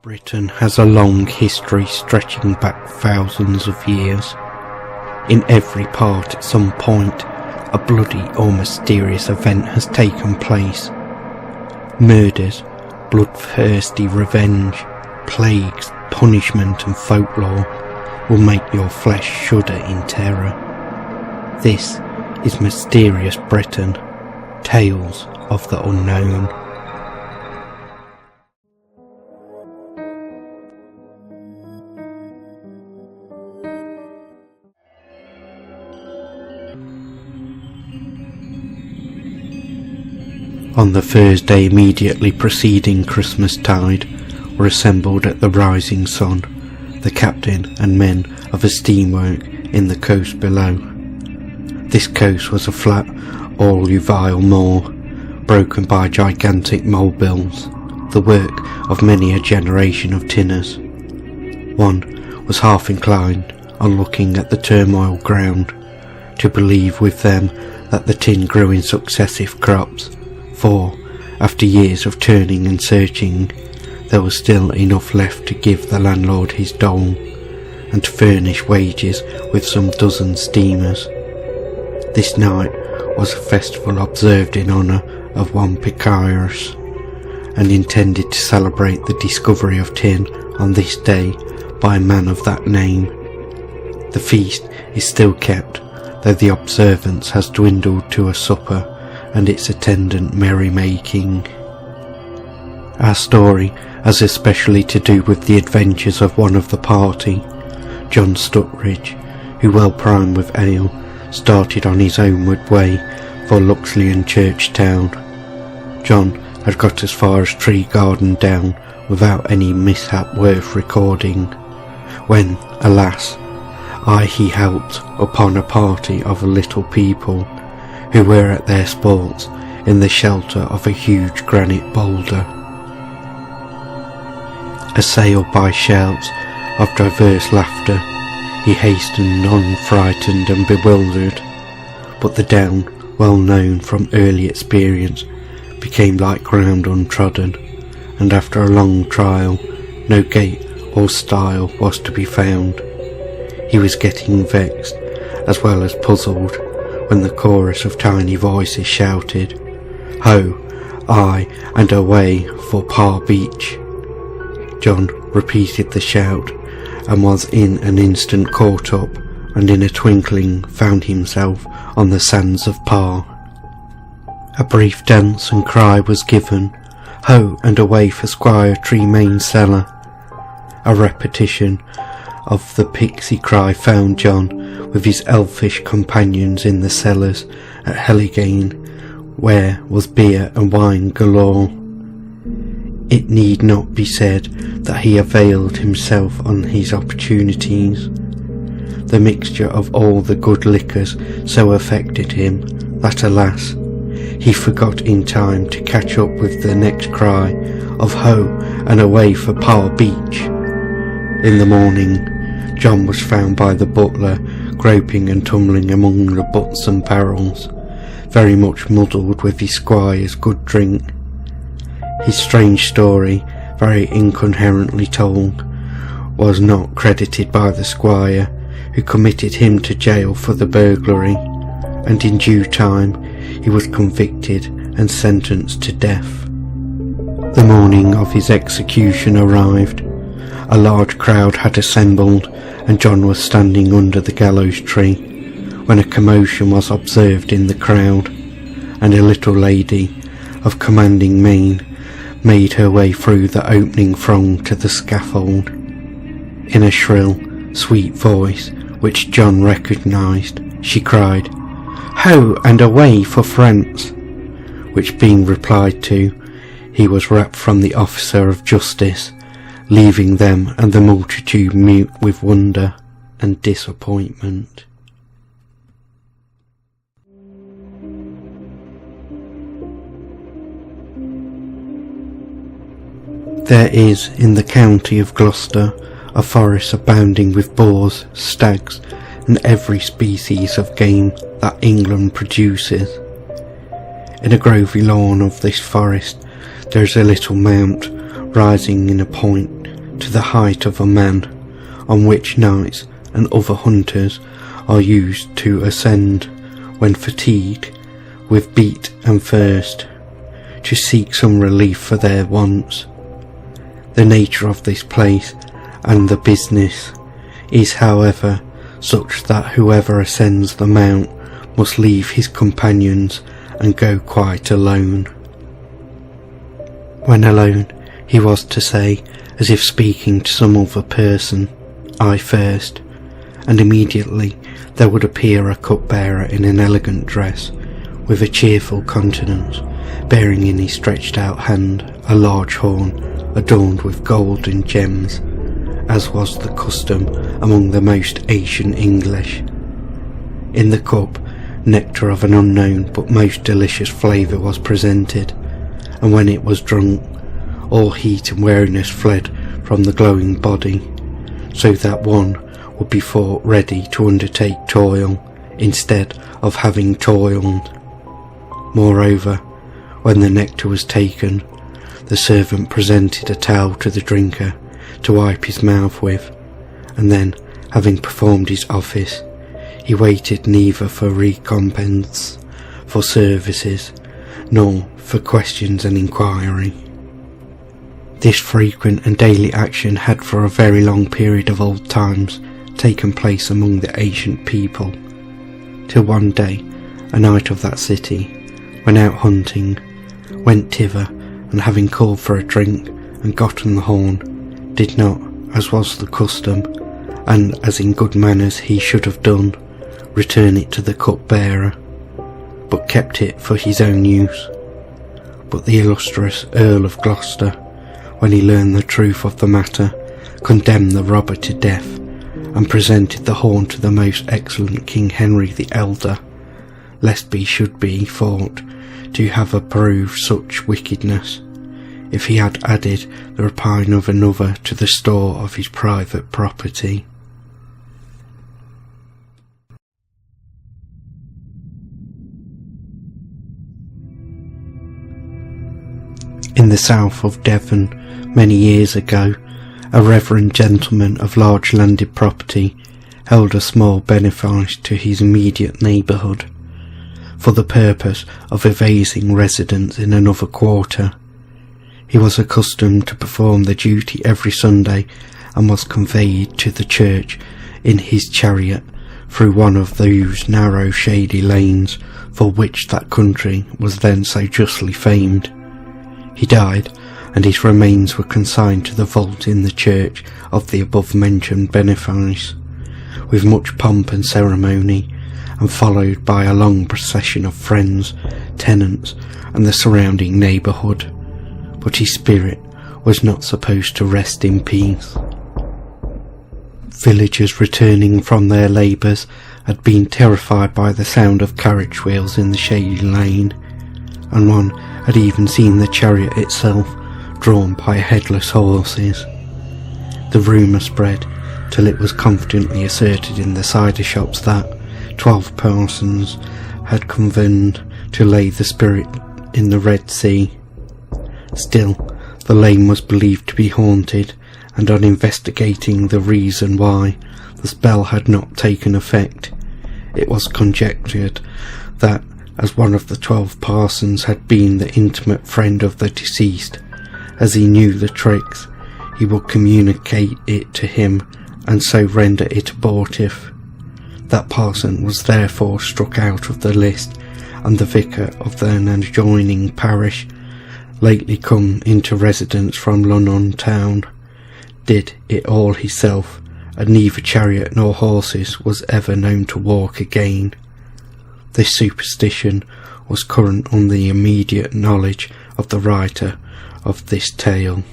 Britain has a long history stretching back thousands of years. In every part at some point, a bloody or mysterious event has taken place. Murders, bloodthirsty revenge, plagues, punishment and folklore will make your flesh shudder in terror. This is Mysterious Britain, Tales of the Unknown. On the Thursday immediately preceding Christmastide were assembled at the Rising Sun the captain and men of a steamwork in the coast below. This coast was a flat, alluvial moor, broken by gigantic molebills, the work of many a generation of tinners. One was half inclined, on looking at the turmoil ground, to believe with them that the tin grew in successive crops, for, after years of turning and searching, there was still enough left to give the landlord his dole, and to furnish wages with some dozen steamers. This night was a festival observed in honour of one Picyrus, and intended to celebrate the discovery of tin on this day by a man of that name. The feast is still kept, though the observance has dwindled to a supper and its attendant merrymaking. Our story has especially to do with the adventures of one of the party, John Stuttridge, who, well primed with ale, started on his homeward way for Luxley Church Town. John had got as far as Tree Garden Down without any mishap worth recording, when, alas, he helped upon a party of a little people who were at their sports in the shelter of a huge granite boulder. Assailed by shouts of diverse laughter, he hastened on, frightened and bewildered, but the down, well known from early experience, became like ground untrodden, and after a long trial, no gate or stile was to be found. He was getting vexed, as well as puzzled, when the chorus of tiny voices shouted, "Ho, aye, and away for Par Beach." John repeated the shout, and was in an instant caught up, and in a twinkling found himself on the sands of Par. A brief dance and cry was given, "Ho, and away for Squire Tremain's cellar." A repetition of the pixie cry found John with his elfish companions in the cellars at Helligane, where was beer and wine galore. It need not be said that he availed himself on his opportunities. The mixture of all the good liquors so affected him that, alas, he forgot in time to catch up with the next cry of "Ho, and away for Par Beach." In the morning, John was found by the butler groping and tumbling among the butts and barrels, very much muddled with his squire's good drink. His strange story, very incoherently told, was not credited by the squire, who committed him to jail for the burglary, and in due time he was convicted and sentenced to death. The morning of his execution arrived. A large crowd had assembled, and John was standing under the gallows tree, when a commotion was observed in the crowd, and a little lady of commanding mien made her way through the opening throng to the scaffold. In a shrill, sweet voice, which John recognised, she cried, "Ho, and away for France!" which being replied to, he was rapped from the officer of justice, leaving them and the multitude mute with wonder and disappointment. There is in the county of Gloucester a forest abounding with boars, stags, and every species of game that England produces. In a grovy lawn of this forest there is a little mount rising in a point, to the height of a man, on which knights and other hunters are used to ascend when fatigued with beat and thirst, to seek some relief for their wants. The nature of this place and the business is, however, such that whoever ascends the mount must leave his companions and go quite alone. When alone, he was to say, as if speaking to some other person, "I first," and immediately there would appear a cupbearer in an elegant dress, with a cheerful countenance, bearing in his stretched out hand a large horn adorned with gold and gems, as was the custom among the most ancient English. In the cup, nectar of an unknown but most delicious flavour was presented, and when it was drunk, all heat and weariness fled from the glowing body, so that one would be thought ready to undertake toil, instead of having toiled. Moreover, when the nectar was taken, the servant presented a towel to the drinker to wipe his mouth with, and then, having performed his office, he waited neither for recompense for services, nor for questions and inquiry. This frequent and daily action had for a very long period of old times taken place among the ancient people, till one day a knight of that city, when out hunting, went thither, and having called for a drink and gotten the horn, did not, as was the custom, and as in good manners he should have done, return it to the cupbearer, but kept it for his own use. But the illustrious Earl of Gloucester, when he learned the truth of the matter, condemned the robber to death, and presented the horn to the most excellent King Henry the Elder, lest he should be thought to have approved such wickedness, if he had added the rapine of another to the store of his private property. In the south of Devon, many years ago, a reverend gentleman of large landed property held a small benefice to his immediate neighbourhood, for the purpose of evading residence in another quarter. He was accustomed to perform the duty every Sunday, and was conveyed to the church in his chariot through one of those narrow shady lanes for which that country was then so justly famed. He died, and his remains were consigned to the vault in the church of the above-mentioned benefice, with much pomp and ceremony, and followed by a long procession of friends, tenants, and the surrounding neighbourhood. But his spirit was not supposed to rest in peace. Villagers returning from their labours had been terrified by the sound of carriage wheels in the shady lane, and one had even seen the chariot itself drawn by headless horses. The rumour spread till it was confidently asserted in the cider shops that 12 parsons had convened to lay the spirit in the Red Sea. Still, the lane was believed to be haunted, and on investigating the reason why the spell had not taken effect, it was conjectured that, as one of the 12 parsons had been the intimate friend of the deceased, as he knew the tricks, he would communicate it to him, and so render it abortive. That parson was therefore struck out of the list, and the vicar of an adjoining parish, lately come into residence from London town, did it all himself, and neither chariot nor horses was ever known to walk again. This superstition was current on the immediate knowledge of the writer of this tale.